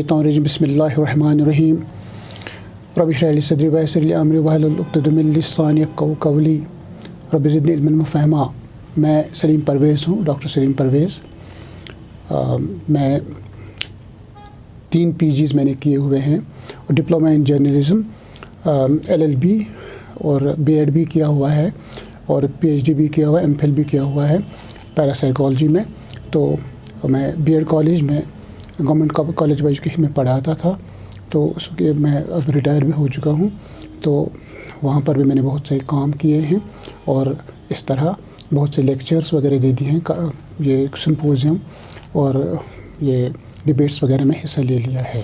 الشیطان الرجیم بسم اللہ الرحمن الرحیم رب اشرح لی صدری ویسر لی امری واحلل عقدۃ من لسانی یفقہوا قولی رب زدنی علما وفہما۔ میں سلیم پرویز ہوں، ڈاکٹر سلیم پرویز۔ میں 3 PGs میں نے کیے ہوئے ہیں اور ڈپلومہ ان جرنلزم، LLB اور BEd بھی کیا ہوا ہے اور PhD بھی کیا ہوا ہے، MPhil بھی کیا ہوا ہے پیراسائیکالوجی میں۔ تو میں BEd کالج میں گورنمنٹ کالج آف ایجوکیشن میں پڑھاتا تھا، تو اس کے میں اب ریٹائر بھی ہو چکا ہوں، تو وہاں پر بھی میں نے بہت سے کام کیے ہیں اور اس طرح بہت سے لیکچرز وغیرہ دے دیے ہیں، یہ سمپوزیم اور یہ ڈبیٹس وغیرہ میں حصہ لے لیا ہے۔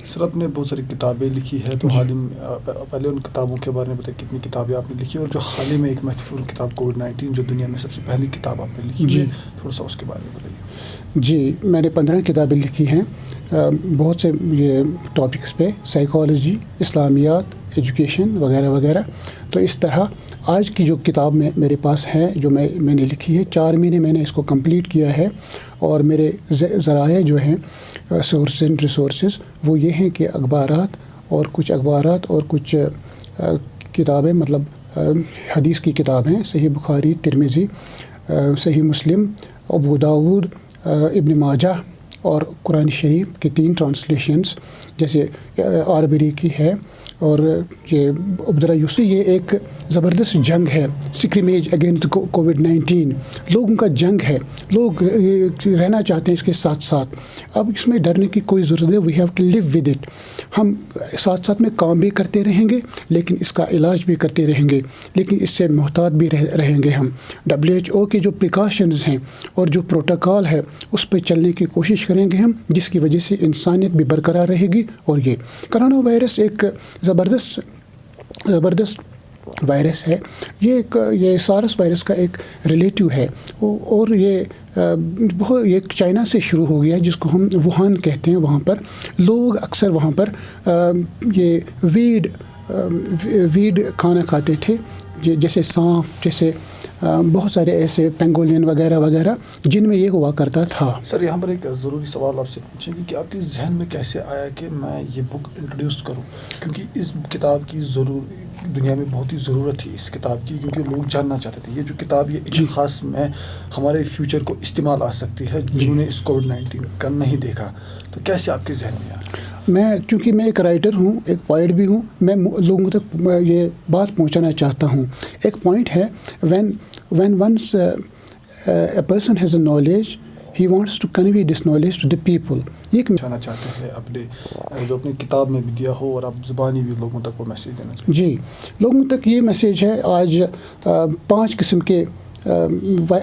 سر، آپ نے بہت ساری کتابیں لکھی ہے، تو حال ہی پہلے ان کتابوں کے بارے میں بتائیں، کتنی کتابیں آپ نے لکھی اور جو حال ہی میں ایک محفوظ کتاب کووڈ-19 جو دنیا میں سب سے پہلی کتاب آپ نے لکھی ہے، تھوڑا سا اس کے بارے میں بتائیے۔ جی، میں نے 15 کتابیں لکھی ہیں، بہت سے یہ ٹاپکس پہ، سائیکالوجی، اسلامیات، ایجوکیشن وغیرہ وغیرہ۔ تو اس طرح آج کی جو کتاب میں میرے پاس ہے جو میں نے لکھی ہے، 4 مہینے میں نے اس کو کمپلیٹ کیا ہے، اور میرے ذرائع جو ہیں سورس اینڈ ریسورسز وہ یہ ہیں کہ اخبارات اور کچھ کتابیں، مطلب حدیث کی کتابیں، صحیح بخاری، ترمذی، صحیح مسلم، ابو داود، ابن ماجہ اور قرآن شریف کی 3 ٹرانسلیشنز، جیسے آربری کی ہے، اور یہ عبداللہ یوسفی۔ یہ ایک زبردست جنگ ہے، سکریمیج اگینسٹ کووڈ-19، لوگوں کا جنگ ہے، لوگ رہنا چاہتے ہیں اس کے ساتھ ساتھ۔ اب اس میں ڈرنے کی کوئی ضرورت ہے، we have to live with it. ہم ساتھ ساتھ میں کام بھی کرتے رہیں گے، لیکن اس کا علاج بھی کرتے رہیں گے، لیکن اس سے محتاط بھی رہیں گے ہم۔ WHO کے جو پریکاشنز ہیں اور جو پروٹوکال ہے اس پہ چلنے کی کوشش کریں گے ہم، جس کی وجہ سے انسانیت بھی برقرار رہے گی۔ اور یہ کرونا وائرس ایک زبردست وائرس ہے، یہ سارس وائرس کا ایک ریلیٹیو ہے، اور یہ چائنا سے شروع ہو گیا، جس کو ہم ووہان کہتے ہیں۔ وہاں پر لوگ اکثر وہاں پر یہ ویڈ کھانا کھاتے تھے، جیسے سانپ، جیسے بہت سارے ایسے پینگولین وغیرہ وغیرہ، جن میں یہ ہوا کرتا تھا۔ سر، یہاں پر ایک ضروری سوال آپ سے پوچھیں گے کہ آپ کے ذہن میں کیسے آیا کہ میں یہ بک انٹروڈیوس کروں، کیونکہ اس کتاب کی دنیا میں بہت ہی ضرورت تھی اس کتاب کی، کیونکہ لوگ جاننا چاہتے تھے یہ جو کتاب یہ ایک خاص میں ہمارے فیوچر کو استعمال آ سکتی ہے، جنہوں نے اس کووڈ-19 کا نہیں دیکھا، تو کیسے آپ کے ذہن میں آیا؟ چونکہ میں ایک رائٹر ہوں، ایک پوائٹ بھی ہوں، میں لوگوں تک یہ بات پہنچانا چاہتا ہوں۔ ایک پوائنٹ ہے، when once a person has a knowledge, he wants to convey this knowledge to the people۔ یہ پہنچانا چاہتے ہیں اپنے جو اپنی کتاب میں بھی دیا ہو، اور آپ زبانی بھی لوگوں تک وہ میسیج دینا چاہتے ہیں۔ جی، لوگوں تک یہ میسیج ہے۔ آج 5 قسم کے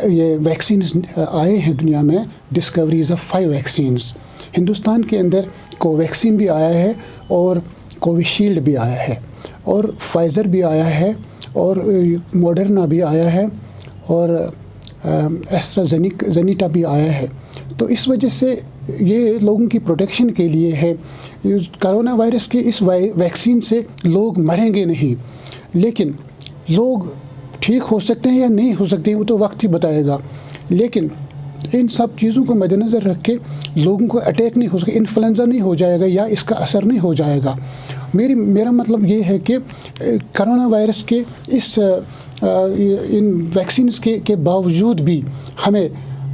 یہ ویکسینز آئے ہیں دنیا میں، ڈسکوریز آف 5 ویکسینز۔ ہندوستان کے اندر کوویکسین بھی آیا ہے، اور کوویشیلڈ بھی آیا ہے، اور فائزر بھی آیا ہے، اور موڈرنا بھی آیا ہے، اور ایسٹرازینیٹا بھی آیا ہے۔ تو اس وجہ سے یہ لوگوں کی پروٹیکشن کے لیے ہے۔ کرونا وائرس کے اس ویکسین سے لوگ مریں گے نہیں، لیکن لوگ ٹھیک ہو سکتے ہیں یا نہیں ہو سکتے ہیں، وہ تو وقت ہی بتائے گا۔ لیکن ان سب چیزوں کو مد نظر رکھ کے لوگوں کو اٹیک نہیں ہو سکے، انفلوئنزا نہیں ہو جائے گا، یا اس کا اثر نہیں ہو جائے گا۔ میرا مطلب یہ ہے کہ کرونا وائرس کے ان ویکسینز کے باوجود بھی ہمیں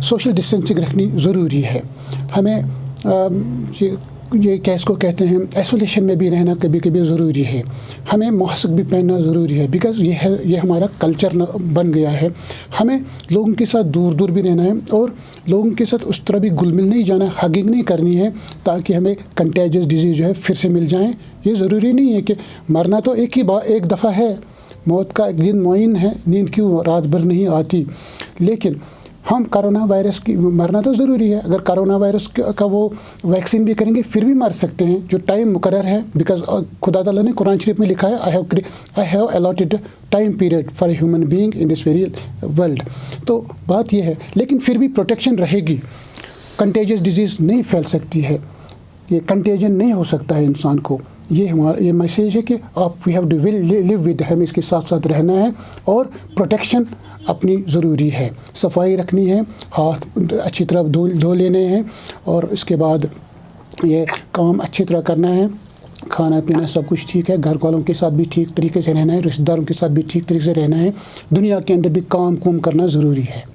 سوشل ڈسٹینسنگ رکھنی ضروری ہے۔ ہمیں یہ کیس کو کہتے ہیں ایسولیشن میں بھی رہنا کبھی کبھی ضروری ہے۔ ہمیں ماسک بھی پہننا ضروری ہے، بیکاز یہ ہمارا کلچر بن گیا ہے۔ ہمیں لوگوں کے ساتھ دور دور بھی رہنا ہے، اور لوگوں کے ساتھ اس طرح بھی گل مل نہیں جانا، ہگنگ نہیں کرنی ہے، تاکہ ہمیں کنٹیجس ڈیزیز جو ہے پھر سے مل جائیں۔ یہ ضروری نہیں ہے کہ مرنا تو ایک دفعہ ہے، موت کا ایک دن معین ہے، نیند کیوں رات بھر نہیں آتی، لیکن ہم کرونا وائرس کی مرنا تو ضروری ہے۔ اگر کرونا وائرس کا وہ ویکسین بھی کریں گے پھر بھی مر سکتے ہیں، جو ٹائم مقرر ہے، بیکاز خدا تعالیٰ نے قرآن شریف میں لکھا ہے I have allotted time period for a human being in this very world۔ تو بات یہ ہے، لیکن پھر بھی پروٹیکشن رہے گی۔ کنٹیجس ڈیزیز نہیں پھیل سکتی ہے، یہ کنٹیجن نہیں ہو سکتا ہے انسان کو۔ یہ میسیج ہے کہ آپ we have to live with, ہمیں اس کے ساتھ ساتھ رہنا ہے، اور پروٹیکشن اپنی ضروری ہے، صفائی رکھنی ہے، ہاتھ اچھی طرح دھو لینے ہیں، اور اس کے بعد یہ کام اچھی طرح کرنا ہے، کھانا پینا سب کچھ ٹھیک ہے، گھر والوں کے ساتھ بھی ٹھیک طریقے سے رہنا ہے، رشتہ داروں کے ساتھ بھی ٹھیک طریقے سے رہنا ہے، دنیا کے اندر بھی کام کرنا ضروری ہے۔